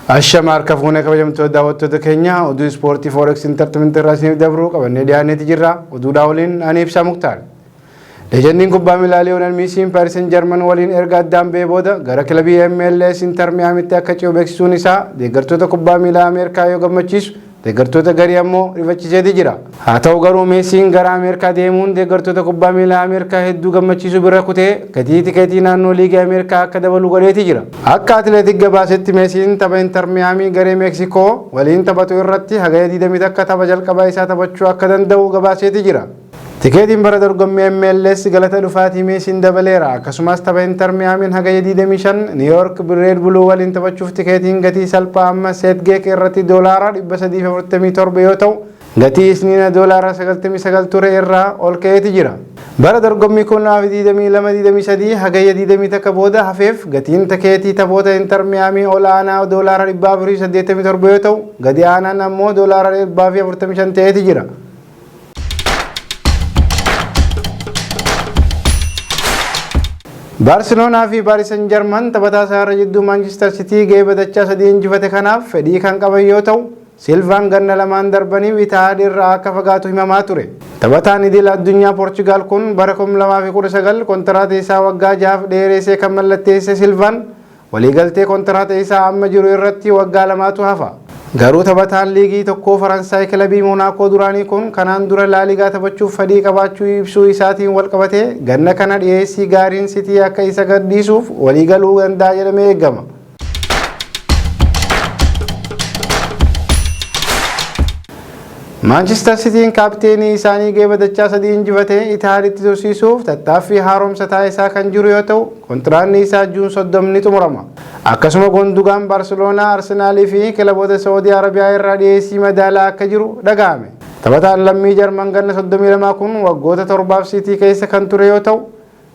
Ashamaar kafuuna kabajamtoota daawwattoota keenya oduu ispoortii Forex Entertainment irraa isiniif dabruu qabannee dhiyaanneeti jirra. Oduudhaa waliin ani Ibsaa Muktaar. Leejandiin kubbaa miilaa Lionel Messiin Paris Saint-Germain waliin erga addaan ba'ee booda gara kilabii MLS Inter Miamiitti akka ce'u beeksisuun isaa deeggartoota kubbaa miilaa Ameerikaa yoo gammachiisu deeggartoota garii ammoo rifachiiseeti jira. Haa ta'u garuu Messiin gara Ameerikaa deemuun deeggartoota kubbaa miilaa Ameerikaa hedduu gammachiisu bira kutee gatii tikeetii naannoo liigii Ameerikaa akka dabalu godheeti jira. Akka atileetik gabaasetti Messiin tapha Inter Miami garee Meeksikoo waliin taphatu irratti hagaya 20 akka tapha jalqabaa isaa taphachuu akka danda'u gabaaseeti jira. Tikeetiin bara dorgommii MLS galata dhufaatii Messiin dabaleera. Akkasumas tapha Inter Miamiin hagaya 25 New York Red Bull waliin taphachuuf tikeetiin gatii salphaa amma Setgeek irratti doolaara 347 yoo ta'u gatii isniina doolaara 99 ture irraa ol ka'eeti jira. Bara dorgommii 2022-23 hagaya 20 akka booda hafeef gatiin tikeetii taphoota Inter Miami ol aanaa doolaara 487 yoo ta'u gadi aanaan ammoo doolaara 445 ta'eeti jira. Barcelona fi Paris Saint-Germain taphataa isaarra jidduu Manchester City geeba dachaa 3 injifate kanaaf fedhii kan qaban yoo ta'u Silvaan ganna lamaan darbaniif Itaad irraa akka fagaatu himamaa ture. Taphataan idil addunyaa Portugal kun bara 2019 kontiraata isaa waggaa 6 dheereessee kan mallatteesse Silvaan waliigaltee kontiraata isaa amma jiru irratti waggaa 2tu hafa. Garuu taphataan liigii tokkoo Faransaay kilabii Monaakoo duraanii kun kanaan dura laaligaa taphachuuf fedhii qabaachuu ibsuu isaatiin wal qabatee ganna kana dhiyeessii gaariin City akka isa gadhiisuuf waliigaluu danda'a jedhamee eegama. Manchester Cityin kaapteenii isaanii geeba dachaa 3 injifatee Itaalitti tursiisuuf tattaaffii haaromsataa isaa kan jiru yoo ta'u kontiraanni isaa Juun 30 ni xumurama. Akkasuma Gondogaan Barcelona, Arsenal fi kilaboota Saudi Arabiyaa irraa dhiyeessii madaalaa akka jiru dhaga'ame. Taphataan lammii Jarman ganna 32 kun waggoota 7 City keessa kan ture yoo ta'u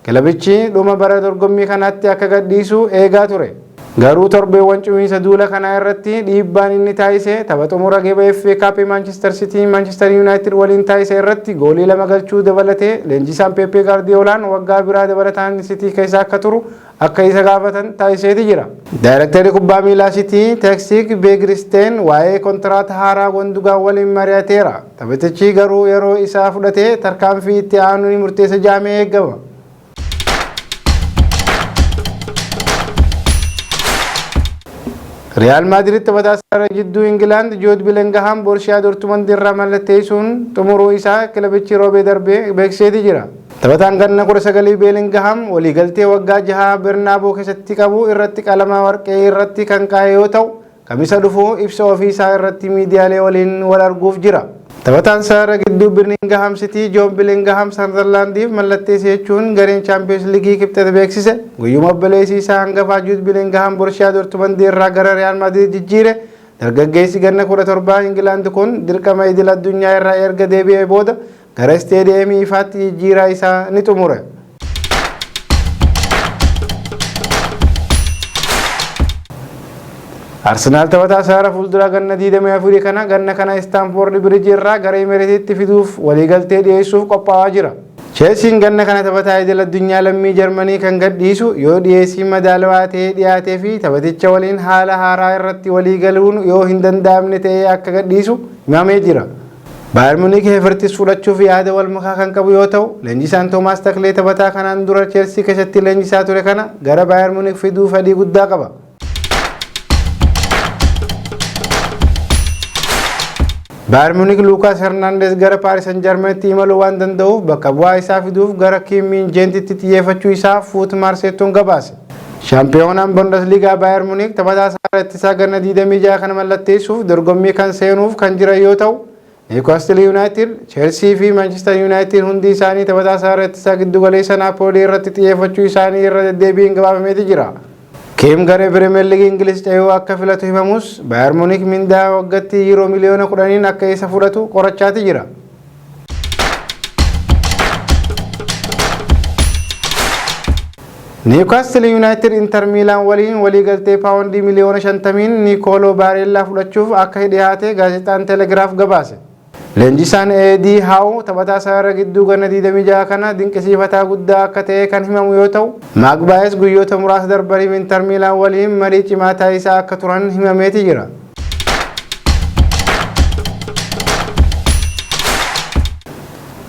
kilabichi dhuma bara dorgommii kanaatti akka gadhiisu eegaa ture. Garuu torbeewwan cumiinsa duula kanaa irratti dhiibbaan inni taasise tapha xumura geeba FA Cup Manchester City Manchester United waliin taasise irratti goolii 2 galchuu dabalatee leenjisaan Pep Guardiolaan waggaa biraa dabalataan City keessa akka turu akka isa gaafatan taasiseeti jira. Daayirektarri kubbaa miilaa City Teksik Beegiristeen waa'ee kontiraata haaraa Gondogaan waliin mari'ateera. Taphatichi garuu yeroo isaa fudhatee tarkaanfii itti aanu ni murteessa jedhamee eegama. Real Madrid taphataa isaarra jidduu England Jude Bellingham Borussia Dortmund irraa mallatteessuun xumuruu isaa kilabichi roobee darbee beeksiseeti jira. Taphataan ganna 19 Bellingham waliigaltee waggaa 6 Bernabeu keessatti qabu irratti qalama warqee irratti kan kaa'e yoo ta'u kamisa dhufu ibsa ofii isaa irratti miidiyaalee waliin wal arguuf jira. Taphataan isaarra gidduu Birmingham City John Bellingham Sunderlandiif mallatteessee jechuun gareen Champions League kibxate beeksise. Guyyuma obboleessi isaa hangafaa Jude Bellingham Borussia Dortmund irraa gara Real Madrid jijjiire. Dargaggeessi ganna 17 England kun dirqama idil addunyaa irraa erga deebi'ee booda gara isteediyeemii ifaatti jijjiiraa isaa ni xumure. Arsenal taphataa isaarra fuuldura ganna 24 kana ganna kana Stamford Bridge irraa gara Emiratiitti fiduuf waliigaltee dhiyeessuuf qophaa'aa jira. Chelsea ganna kana taphataa idil addunyaa lammii Jarmanii kan gadhiisu yoo dhiyeessii madaalawaa ta'ee dhiyaatee fi taphaticha waliin haala haaraa irratti waliigaluun yoo hin danda'amne ta'ee akka gadhiisu himamee jira. Bayern Munich Havertz fudhachuuf yaada wal makaa kan qabu yoo ta'u leenjisaan Thomas Tuchel taphataa kanaan dura Chelsea keessatti leenjisaa ture kana gara Bayern Munich fiduu fedhii guddaa qaba. Bayern Munich Lucas Hernandez gara Paris Saint-Germain imaluu waan danda'uuf bakka bu'aa isaa fiduuf gara Kim Min-jeetitti xiyyeeffachuu isaa Foot Marseettuun gabaase. Shaampiyoonaan Bundesliga Bayern Munich taphataa isaarra ittisaa ganna 26 kana mallatteessuuf dorgommii kan seenuuf kan jiran yoo ta'u Newcastle United, Chelsea fi Manchester United hundi isaanii taphataa isaarra ittisaa giddu galeessa Napoli irratti xiyyeeffachuu isaanii irra deddeebiin gabaafameeti jira. Kim garee Premier League Ingiliz ta'uu akka filatu himamus Bayern Munich mindaa waggaatti €10 miliyoona akka isa fudhatu qorachaati jira. Newcastle United Inter Milan waliin waliigaltee paawundii miliyoona 50 Nicolo Barella fudhachuuf akka dhiyaate gaazexaan Telegraaf gabaase. Leenjisaan Eedii Haawu taphataa Sararaa gidduu ganna 26 kana dinqisiifataa guddaa akka ta'e kan himamu yoo ta'u, Maagbaayes guyyoota muraasa darbaniif Inter Miilaan waliin marii cimaa taasisaa akka turan himameeti jira.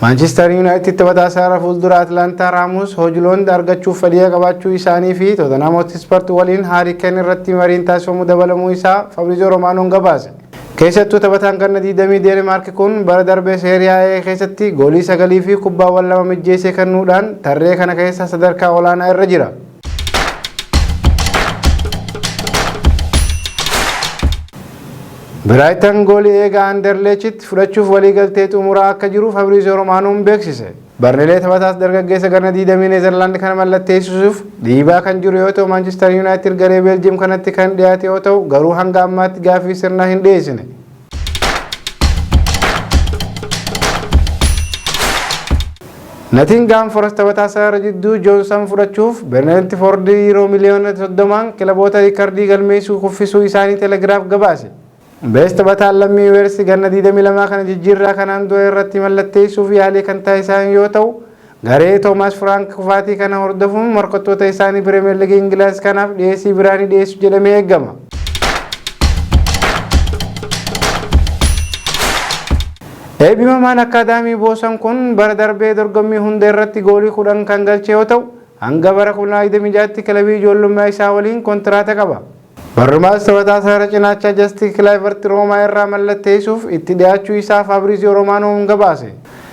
Manchester United taphataa Sararaa fuuldura Atlantaa Raamus hojiloon argachuuf fedhii qabaachuu isaanii fi Tottenham Hotspur waliin Harry Kane irratti mariin taasifamuu dabalamuu isaa Fabrizio Romanoon gabaase. Keessattuu taphataan ganna 20 Deenmaark kun bara darbee Seerii A keessatti goolii 9 fi kubbaawwan 2 mijjeessee kennuudhaan tarree kana keessa sadarkaa olaanaa irra jira. Brighton goolii eegaa Anderlecht fudhachuuf waliigaltee xumuraa akka jiru Fabrizio Romanoon beeksise. Barnelee taphataas dargaggeessa ganna 20 Neezerlaand kana mallatteessisuuf dhiibaa kan jiru yoo ta'u, Manchester United garee Beeljiyeem kanatti kan dhiyaate yoo ta'u, garuu hanga ammaatti gaaffii sirnaa hin dhiyeessine. Nottingham Forest taphataa Sararaa jidduu Joonsan fudhachuuf Brentford €30 miliyoona kilaboota riikardii galmeessuu kuffisuu isaanii Telegiraaf gabaase. Bees taphataan lammii Weels ganna 22 kana jijjiirraa kanaan dura irratti mallatteessuuf yaalii kan taasisan yoo ta'u, garee Toomaas Firaank kufaatii kana hordofuun morkattoota isaanii Pirimeer Liigii Ingiliiz kanaaf dhiyeessii biraanii dhiyeessu jedhamee eegama. Eebbifamaan Akaadaamii Boosan kun bara darbee dorgommii hunda irratti goolii 10 kan galche yoo ta'u, hanga bara 2026tti kilabii ijoollummaa isaa waliin kontiraata qaba. Barrumaas taphataa Sararaa cinaacha Justin Kluivert Roomaa irraa mallatteessuuf itti dhiyaachuu isaa Fabrizio Romanoon gabaase.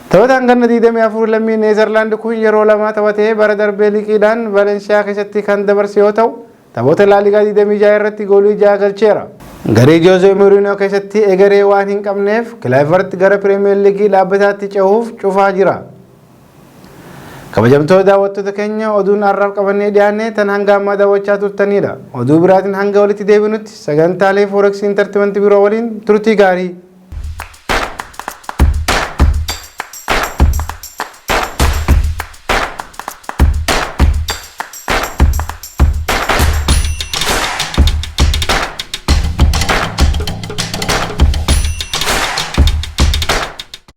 Taphataan ganna 24 lammii Neezerlaand kun yeroo lama taphatee bara darbee liqiidhaan Valeenshiyaa keessatti kan dabarse yoo ta'u, taphoota Laaligaa 26 irratti goolii 6 galcheera. Garee Joose Mourinho keessatti egeree waan hin qabneef Kluivert gara Pirimeer Liigii dhaabbataatti cehuuf cufaa jira. Kabajamtoota daawwattoota keenya oduun har'aaf qabannee dhiyaanne tan hanga ammaa daawwachaa turtanidha. Oduu biraatiin hanga walitti deebinutti sagantaalee Forex Entertainment biroo waliin turtii gaarii.